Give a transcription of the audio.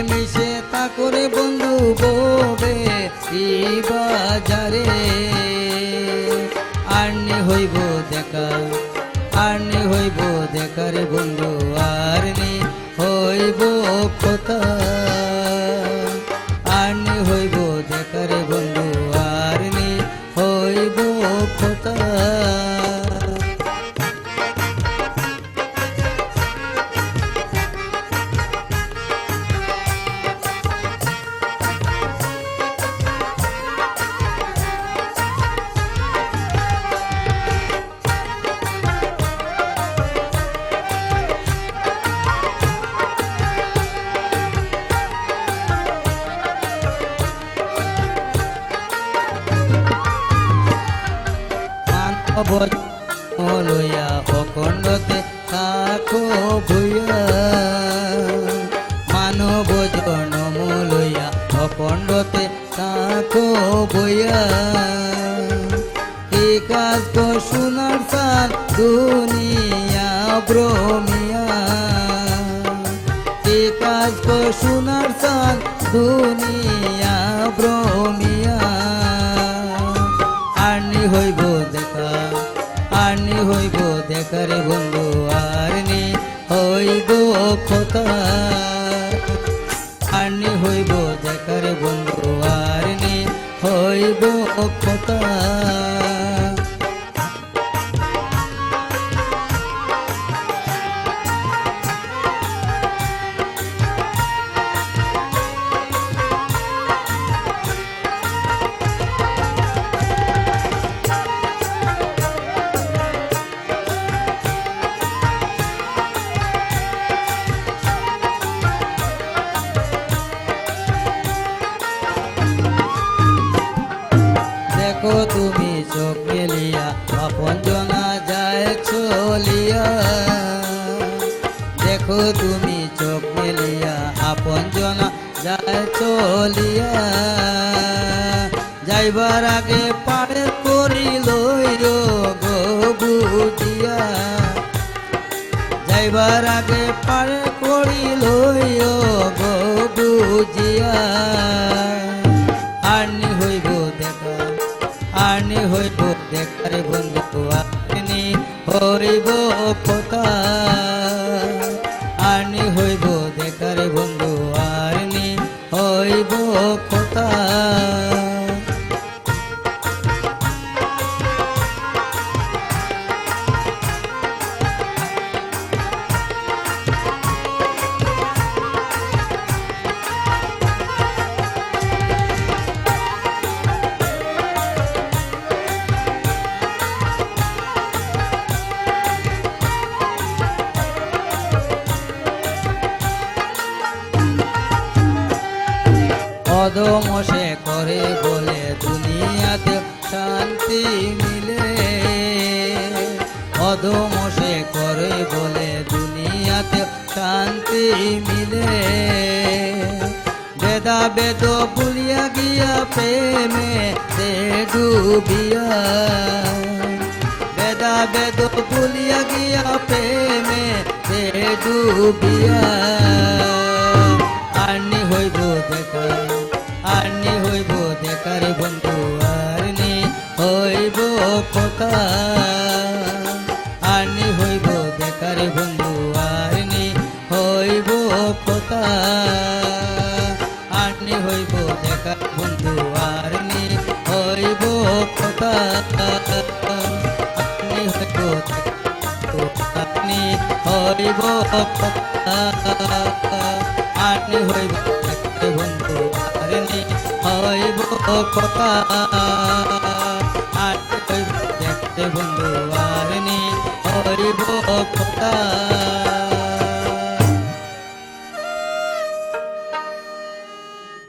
মিশে তা করে বন্ধু ববে বাজারে আরনি হইব দেখা আরনি হইব দেখারে বন্ধু আরনি হইব কথা আরনি হইব দেখারে বন্ধু আরনি হইব কথা লইয়া অখণ্ডতে থাকো ভূয়া মানব জন্ম লইয়া অখণ্ডতে থাকো ভূয়া কি কাজ তো সোনার চাঁদ দুনিয়া ভ্রমিয়া কি কাজ তো সোনার চাঁদ দুনিয়া ভ্রমিয়া আরনি হইব দেখা আরনি হইব দেখারে বন্ধু আরনি হইব কথা আরনি হইব দেখারে বন্ধু আরনি হইব কথা দেখো তুমি চোখ মেলিয়া আপন জনা যায় চলিয়া দেখো তুমি চোখ মেলিয়া আপন জনা যায় চলিয়া যাইবার আগে পাড়ে করি লইল গো বুঝিয়া যাইবার আগে পাড়ে করি লইল গো বুঝিয়া আরনি হইব দেখা আরনি হইব দেখারে বন্ধু আরনি হইব কথা আরনি হইব দেখারে বন্ধু আরনি হইব কথা অদমসে করে বলে দুনিয়াতে শান্তি মিলে অদমসে করে বলে দুনিয়াতে শান্তি মিলে বেদা বেদ ভুলিয়া গিয়া প্রেমে সে ডুবিয়া বেদা বেদ ভুলিয়া গিয়া প্রেমে সে ডুবিয়া আরনি হইব দেখা আরনি হইব দেখারে বন্ধু আরনি হইব কথা আরনি হইব দেখারে বন্ধু আরনি হইব কথা আরনি হইব দেখা বন্ধু আরনি হইব কথা আরনি হইব আরনি হইব কথা আরনি হইব বন্ধু আরনি হইব কথা আরনি হইব দেখতে বন্ধু আরনি হইব কথা।